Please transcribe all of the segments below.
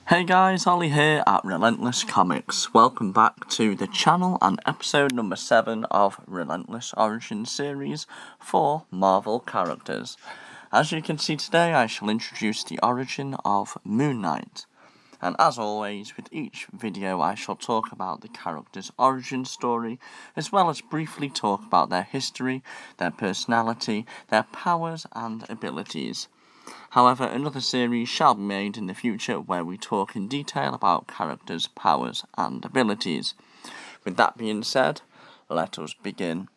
Hey guys, Ollie here at Relentless Comics. Welcome back to the channel and episode number 7 of Relentless Origin series for Marvel characters. As you can see today, I shall introduce the origin of Moon Knight. And as always, with each video I shall talk about the character's origin story, as well as briefly talk about their history, their personality, their powers and abilities. However, another series shall be made in the future where we talk in detail about characters' powers and abilities. With that being said, let us begin.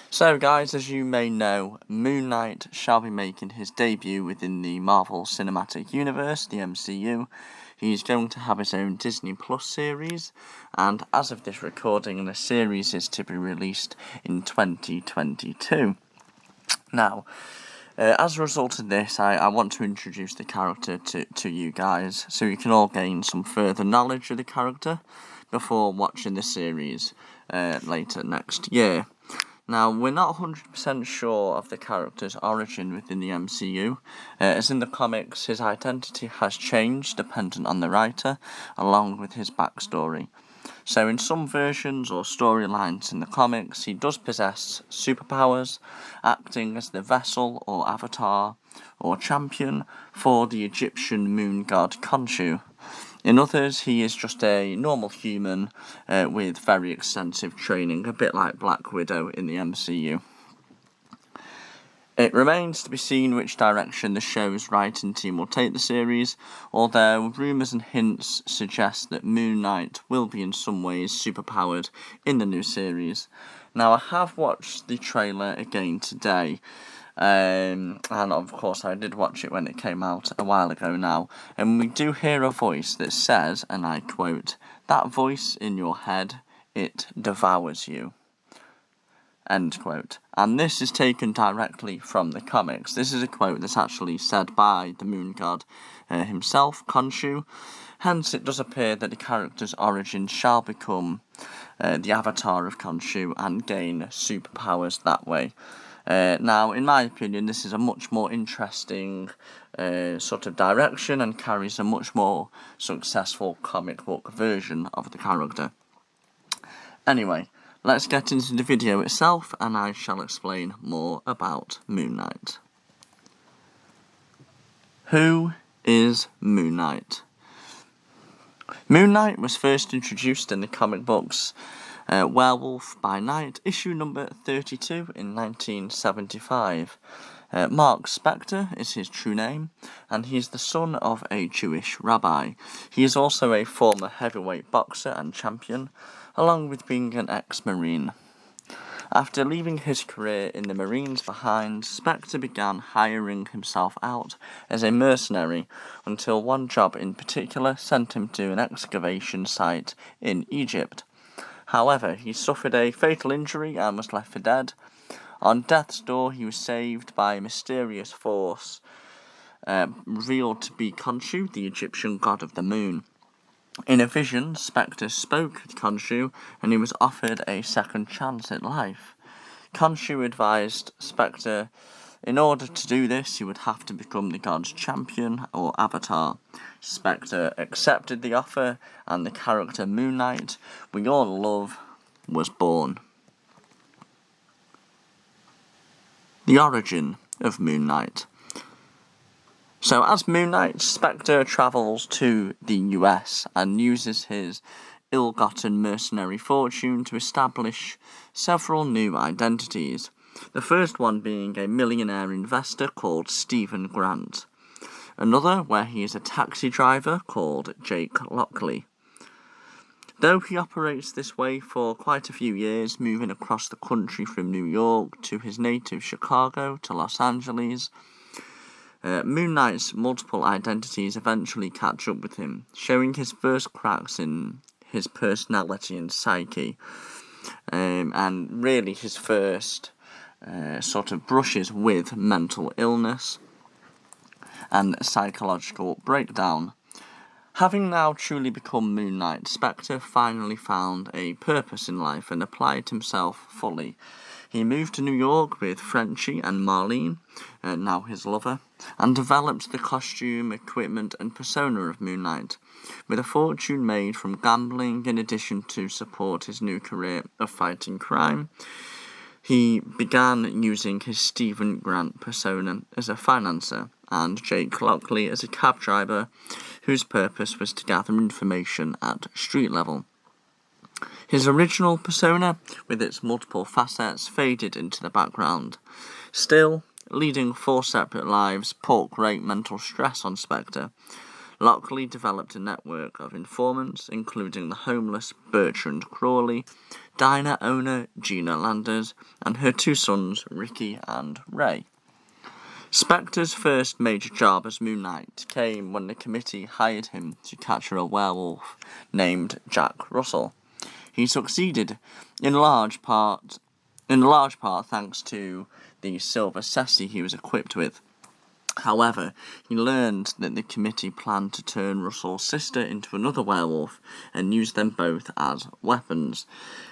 So guys, as you may know, Moon Knight shall be making his debut within the Marvel Cinematic Universe, the MCU. He's going to have his own Disney Plus series, and as of this recording, the series is to be released in 2022. Now, as a result of this, I want to introduce the character to you guys, so you can all gain some further knowledge of the character before watching the series later next year. Now, we're not 100% sure of the character's origin within the MCU, as in the comics his identity has changed dependent on the writer, along with his backstory. So in some versions or storylines in the comics, he does possess superpowers, acting as the vessel or avatar or champion for the Egyptian moon god Khonshu. In others, he is just a normal human with very extensive training, a bit like Black Widow in the MCU. It remains to be seen which direction the show's writing team will take the series, although rumours and hints suggest that Moon Knight will be in some ways superpowered in the new series. Now, I have watched the trailer again today, and of course I did watch it when it came out a while ago now, and we do hear a voice that says, and I quote, "That voice in your head, it devours you." End quote. And this is taken directly from the comics. This is a quote that's actually said by the moon god himself, Khonshu. Hence, it does appear that the character's origin shall become the avatar of Khonshu and gain superpowers that way. Now, in my opinion, this is a much more interesting sort of direction and carries a much more successful comic book version of the character. Anyway, let's get into the video itself, and I shall explain more about Moon Knight. Who is Moon Knight? Moon Knight was first introduced in the comic books Werewolf by Night, issue number 32 in 1975. Marc Spector is his true name, and he is the son of a Jewish rabbi. He is also a former heavyweight boxer and champion, along with being an ex-Marine. After leaving his career in the Marines behind, Spector began hiring himself out as a mercenary until one job in particular sent him to an excavation site in Egypt. However, he suffered a fatal injury and was left for dead. On death's door, he was saved by a mysterious force, revealed to be Khonshu, the Egyptian god of the moon. In a vision, Spector spoke with Khonshu, and he was offered a second chance at life. Khonshu advised Spector, in order to do this, he would have to become the god's champion or avatar. Spector accepted the offer, and the character Moon Knight we all love was born. The origin of Moon Knight. So as Moon Knight, Spector travels to the US and uses his ill-gotten mercenary fortune to establish several new identities, the first one being a millionaire investor called Stephen Grant, another where he is a taxi driver called Jake Lockley. Though he operates this way for quite a few years, moving across the country from New York to his native Chicago to Los Angeles, Moon Knight's multiple identities eventually catch up with him, showing his first cracks in his personality and psyche, and really his first sort of brushes with mental illness and psychological breakdown. Having now truly become Moon Knight, Spector finally found a purpose in life and applied himself fully. He moved to New York with Frenchie and Marlene, now his lover, and developed the costume, equipment, and persona of Moon Knight, with a fortune made from gambling in addition to support his new career of fighting crime. He began using his Stephen Grant persona as a financier and Jake Lockley as a cab driver, whose purpose was to gather information at street level. His original persona, with its multiple facets, faded into the background. Still, leading 4 separate lives put great mental stress on Spector. Lockley developed a network of informants, including the homeless Bertrand Crawley, diner owner Gina Landers, and her 2 sons, Ricky and Ray. Spector's first major job as Moon Knight came when the committee hired him to capture a werewolf named Jack Russell. He succeeded in large part thanks to the silver ceci he was equipped with. However, he learned that the committee planned to turn Russell's sister into another werewolf and use them both as weapons.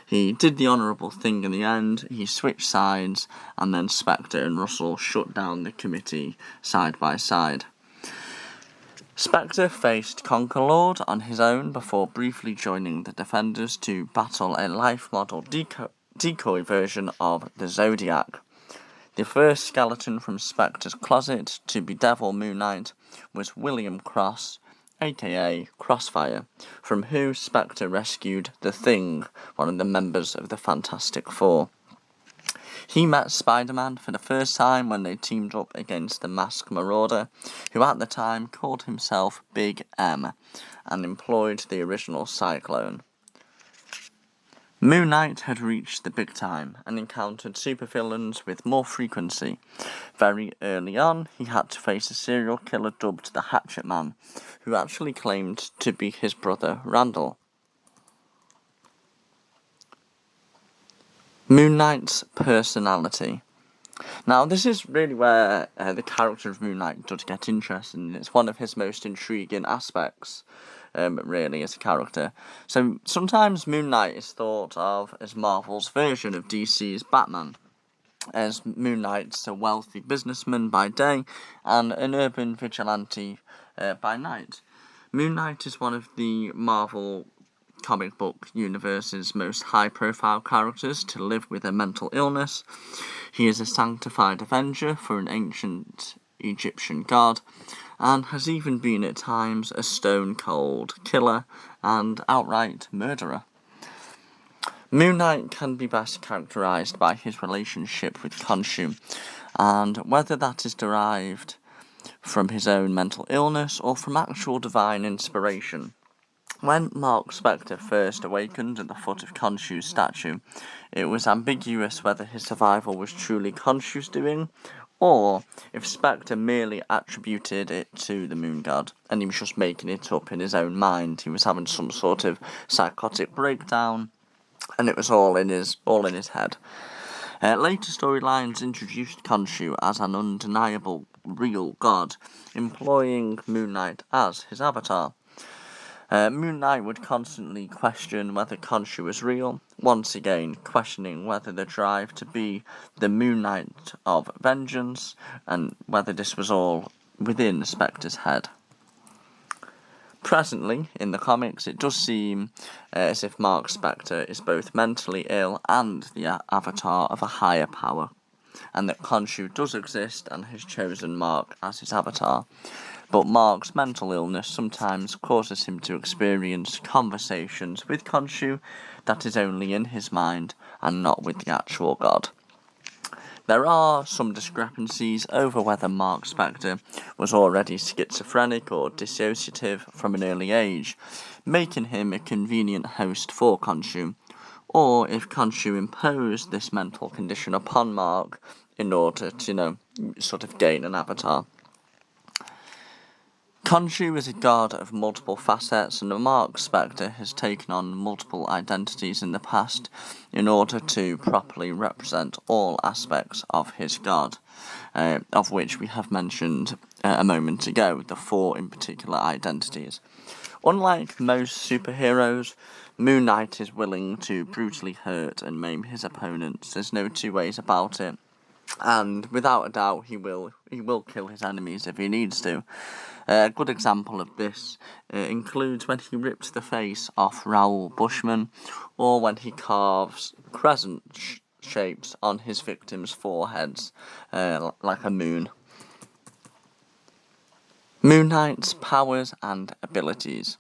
He did the honourable thing in the end. He switched sides, and then Spector and Russell shut down the committee side by side. Spector faced Conquerlord on his own before briefly joining the Defenders to battle a life model decoy version of the Zodiac. The first skeleton from Spector's closet to bedevil Moon Knight was William Cross, aka Crossfire, from who Spector rescued the Thing, one of the members of the Fantastic Four. He met Spider-Man for the first time when they teamed up against the Masked Marauder, who at the time called himself Big M, and employed the original Cyclone. Moon Knight had reached the big time and encountered supervillains with more frequency. Very early on, he had to face a serial killer dubbed the Hatchet Man, who actually claimed to be his brother Randall. Moon Knight's personality. Now, this is really where the character of Moon Knight does get interesting. It's one of his most intriguing aspects, really, as a character. So, sometimes Moon Knight is thought of as Marvel's version of DC's Batman, as Moon Knight's a wealthy businessman by day and an urban vigilante by night. Moon Knight is one of the Marvel comic book universe's most high-profile characters to live with a mental illness. He is a sanctified avenger for an ancient Egyptian god, and has even been at times a stone-cold killer and outright murderer. Moon Knight can be best characterised by his relationship with Khonshu, and whether that is derived from his own mental illness or from actual divine inspiration. When Marc Spector first awakened at the foot of Khonshu's statue, it was ambiguous whether his survival was truly Khonshu's doing, or if Spector merely attributed it to the moon god, and he was just making it up in his own mind. He was having some sort of psychotic breakdown, and it was all in his head. Later storylines introduced Khonshu as an undeniable real god, employing Moon Knight as his avatar. Moon Knight would constantly question whether Khonshu was real, once again questioning whether the drive to be the Moon Knight of vengeance, and whether this was all within Spector's head. Presently, in the comics, it does seem as if Marc Spector is both mentally ill and the avatar of a higher power, and that Khonshu does exist and has chosen Marc as his avatar. But Marc's mental illness sometimes causes him to experience conversations with Khonshu that is only in his mind and not with the actual god. There are some discrepancies over whether Marc Spector was already schizophrenic or dissociative from an early age, making him a convenient host for Khonshu, or if Khonshu imposed this mental condition upon Marc in order to, sort of gain an avatar. Khonshu is a god of multiple facets, and Marc Spector has taken on multiple identities in the past in order to properly represent all aspects of his god, of which we have mentioned a moment ago, the 4 in particular identities. Unlike most superheroes, Moon Knight is willing to brutally hurt and maim his opponents. There's no two ways about it. And without a doubt, he will kill his enemies if he needs to. A good example of this includes when he rips the face off Raoul Bushman, or when he carves crescent shapes on his victims' foreheads, like a moon. Moon Knight's powers and abilities.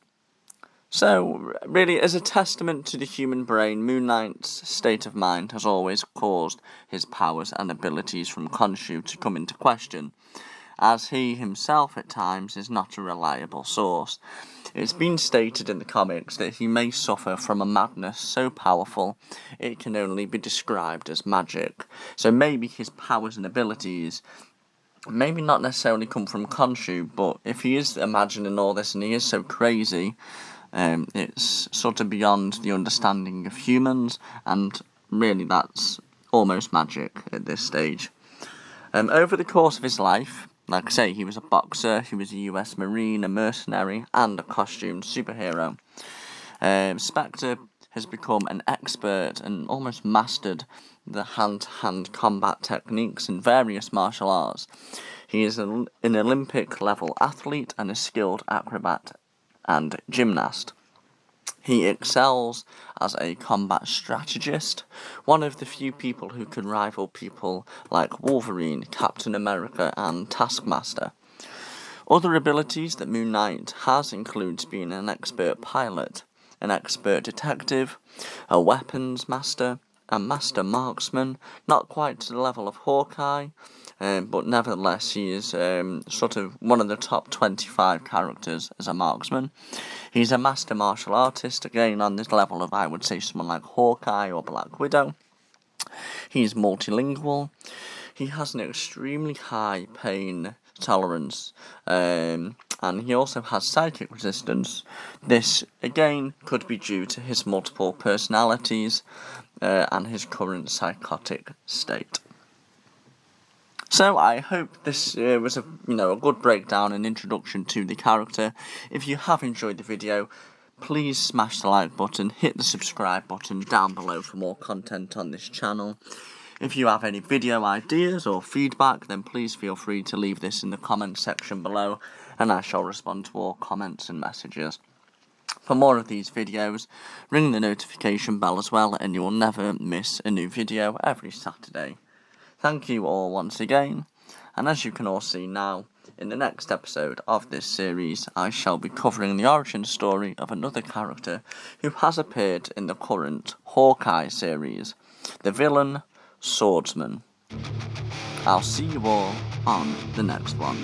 So, really, as a testament to the human brain, Moon Knight's state of mind has always caused his powers and abilities from Khonshu to come into question, as he himself at times is not a reliable source. It's been stated in the comics that he may suffer from a madness so powerful it can only be described as magic. So maybe his powers and abilities maybe not necessarily come from Khonshu, but if he is imagining all this and he is so crazy, it's sort of beyond the understanding of humans, and really that's almost magic at this stage. Over the course of his life, like I say, he was a boxer, he was a US Marine, a mercenary, and a costumed superhero. Spector has become an expert and almost mastered the hand-to-hand combat techniques in various martial arts. He is an Olympic-level athlete and a skilled acrobat and gymnast. He excels as a combat strategist, one of the few people who can rival people like Wolverine, Captain America, and Taskmaster. Other abilities that Moon Knight has includes being an expert pilot, an expert detective, a weapons master, a master marksman, not quite to the level of Hawkeye, but nevertheless he is sort of one of the top 25 characters as a marksman. He's a master martial artist, again on this level of, I would say, someone like Hawkeye or Black Widow. He's multilingual. He has an extremely high pain tolerance, and he also has psychic resistance. This, again, could be due to his multiple personalities and his current psychotic state. So I hope this was a good breakdown and introduction to the character. If you have enjoyed the video, please smash the like button, hit the subscribe button down below for more content on this channel. If you have any video ideas or feedback, then please feel free to leave this in the comment section below, and I shall respond to all comments and messages. For more of these videos, ring the notification bell as well, and you will never miss a new video every Saturday. Thank you all once again, and as you can all see now, in the next episode of this series, I shall be covering the origin story of another character who has appeared in the current Hawkeye series, the villain Swordsman. I'll see you all on the next one.